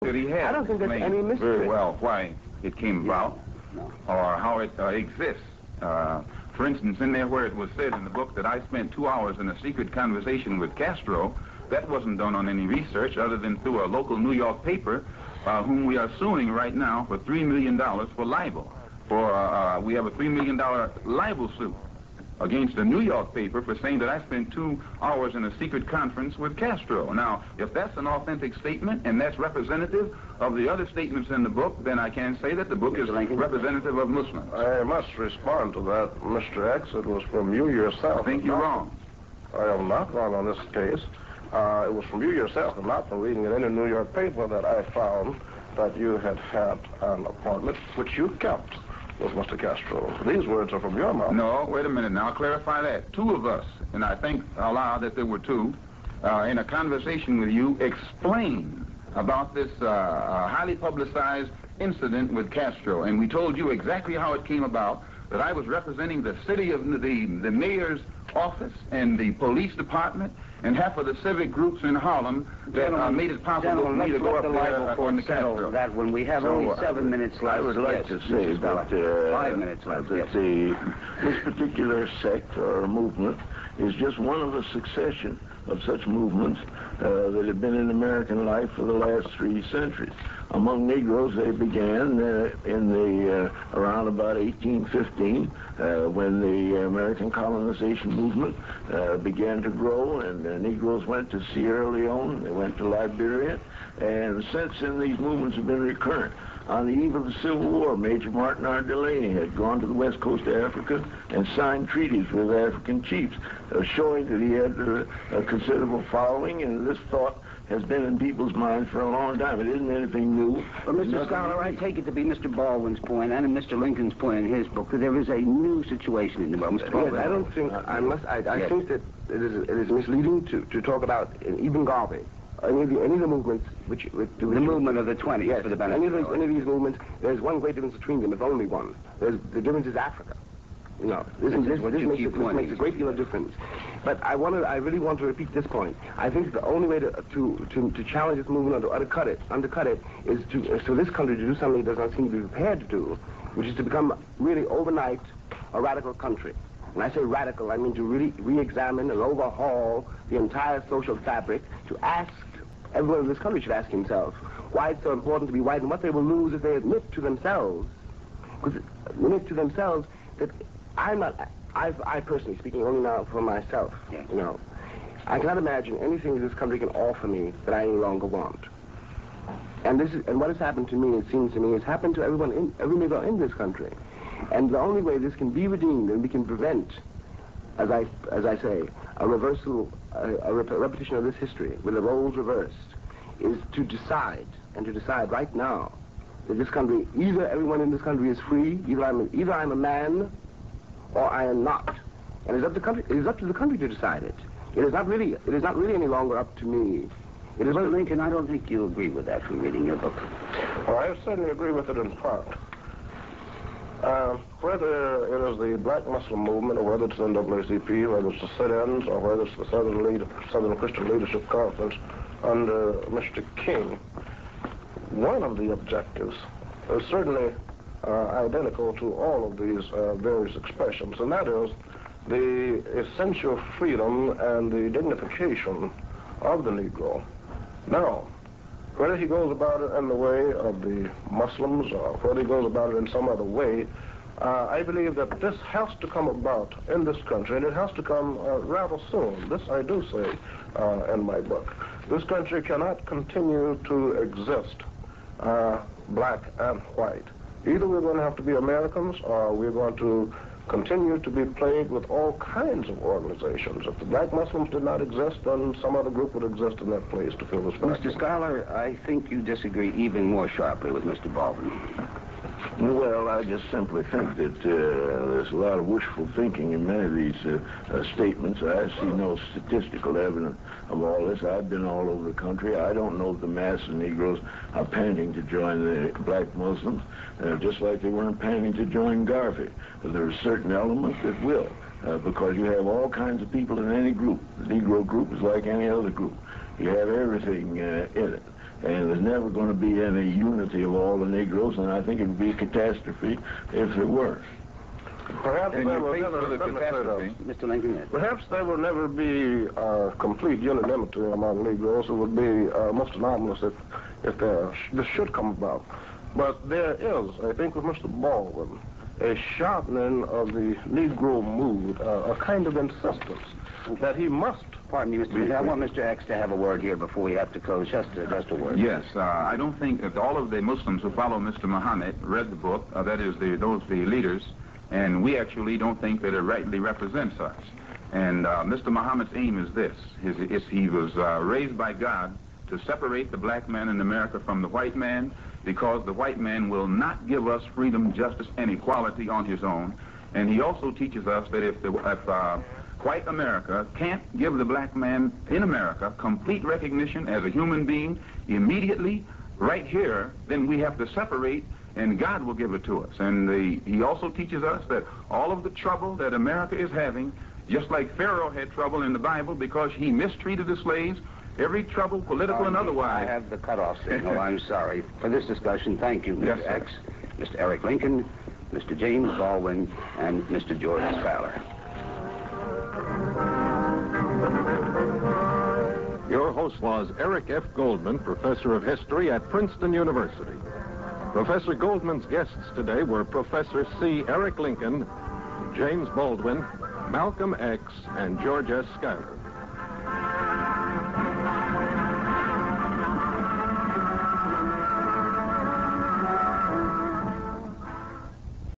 that he has. I don't think there's any mystery. Very well why it came about, or how it exists. For instance, in there where it was said in the book that I spent 2 hours in a secret conversation with Castro, that wasn't done on any research other than through a local New York paper, whom we are suing right now for $3 million for libel. We have a $3 million libel suit against a New York paper for saying that I spent 2 hours in a secret conference with Castro. Now, if that's an authentic statement and that's representative of the other statements in the book, then I can say that the book is representative of Muslims. I must respond to that, Mr. X. It was from you yourself. I think you're wrong. I am not wrong on this case. It was from you yourself and not from reading in any New York paper that I found that you had had an appointment which you kept with Mr. Castro. These words are from your mouth. No, wait a minute now. I'll clarify that. 2 of us, and I think aloud that there were 2, in a conversation with you, explained about this highly publicized incident with Castro. And we told you exactly how it came about, that I was representing the city of the mayor's office and the police department and half of the civic groups in Harlem that made it possible for me to go up there on the Castro. That when we have only 7 minutes left. I would like to say that 5 minutes left. That this particular sect or movement is just one of a succession of such movements that have been in American life for the last 3 centuries. Among Negroes, they began around about 1815 when the American colonization movement began to grow, and Negroes went to Sierra Leone, they went to Liberia, and since then these movements have been recurrent. On the eve of the Civil War, Major Martin R. Delaney had gone to the west coast of Africa and signed treaties with African chiefs, showing that he had a considerable following, and this thought has been in people's minds for a long time. It isn't anything new. But Mr. Scholar, I take it to be Mr. Baldwin's point and Mr. Lincoln's point in his book that there is a new situation in the world. Mr. Baldwin. Yes, I don't think, I think that it is misleading to talk about even Garvey. Any of the movements the movement of the 20s, yes, for the benefit. Any of these movements, there's one great difference between them, if only one. The difference is Africa. You know, this makes a great deal of difference. But I really want to repeat this point. I think the only way to challenge this movement or to undercut it is for this country to do something it does not seem to be prepared to do, which is to become really overnight a radical country. When I say radical, I mean to really re-examine and overhaul the entire social fabric, to ask, everyone in this country should ask himself why it's so important to be white and what they will lose if they admit to themselves, that I personally, speaking only now for myself, you know, I cannot imagine anything this country can offer me that I any longer want. And what has happened to me, it seems to me, has happened to every Negro in this country. And the only way this can be redeemed and we can prevent, as I say, a reversal, a repetition of this history with the roles reversed, is to decide right now that this country, either everyone in this country is free, either I'm a man or I am not. And it is up to the country to decide it. It is not really any longer up to me. It is Mr. Lincoln, I don't think you agree with that from reading your book. Well, I certainly agree with it in part. Whether it is the black Muslim movement, or whether it's the NAACP, whether it's the sit-ins, or whether it's the Southern Christian Leadership Conference under Mr. King, one of the objectives is certainly identical to all of these various expressions, and that is the essential freedom and the dignification of the Negro. Now, whether he goes about it in the way of the Muslims or whether he goes about it in some other way, I believe that this has to come about in this country, and it has to come rather soon. This I do say in my book. This country cannot continue to exist black and white. Either we're going to have to be Americans or we're going to continue to be plagued with all kinds of organizations. If the black Muslims did not exist, then some other group would exist in that place to fill this vacuum. Mr. Scholar, I think you disagree even more sharply with Mr. Baldwin. Well, I just simply think that there's a lot of wishful thinking in many of these statements. I see no statistical evidence of all this. I've been all over the country. I don't know if the mass of Negroes are panting to join the black Muslims, just like they weren't panting to join Garvey. There are certain elements that will, because you have all kinds of people in any group. The Negro group is like any other group. You have everything in it. and there's never going to be any unity of all the Negroes, and I think it would be a catastrophe if there were. Perhaps And there you're will faced never, with a let me say catastrophe. that. Mr. Lincoln, yes. Perhaps there will never be complete unanimity among Negroes. It would be most anomalous if this should come about. But there is, I think, with Mr. Baldwin, a sharpening of the Negro mood, a kind of insistence that he must. Pardon me, Mr. Lincoln. I want Mr. X to have a word here before we have to close. Just a word. Yes, I don't think that all of the Muslims who follow Mr. Muhammad read the book, that is, the leaders, and we actually don't think that it rightly represents us. And Mr. Muhammad's aim is this. He was raised by God to separate the black man in America from the white man, because the white man will not give us freedom, justice, and equality on his own. And he also teaches us that if white America can't give the black man in America complete recognition as a human being immediately, right here, then we have to separate, and God will give it to us. And he also teaches us that all of the trouble that America is having, just like Pharaoh had trouble in the Bible because he mistreated the slaves, every trouble, political and otherwise. I have the cutoff signal. I'm sorry. For this discussion, thank you, Mr. Yes, sir. X, Mr. Eric Lincoln, Mr. James Baldwin, and Mr. George Fowler. Your host was Eric F. Goldman, professor of history at Princeton University. Professor Goldman's guests today were Professor C. Eric Lincoln, James Baldwin, Malcolm X, and George S. Schuyler.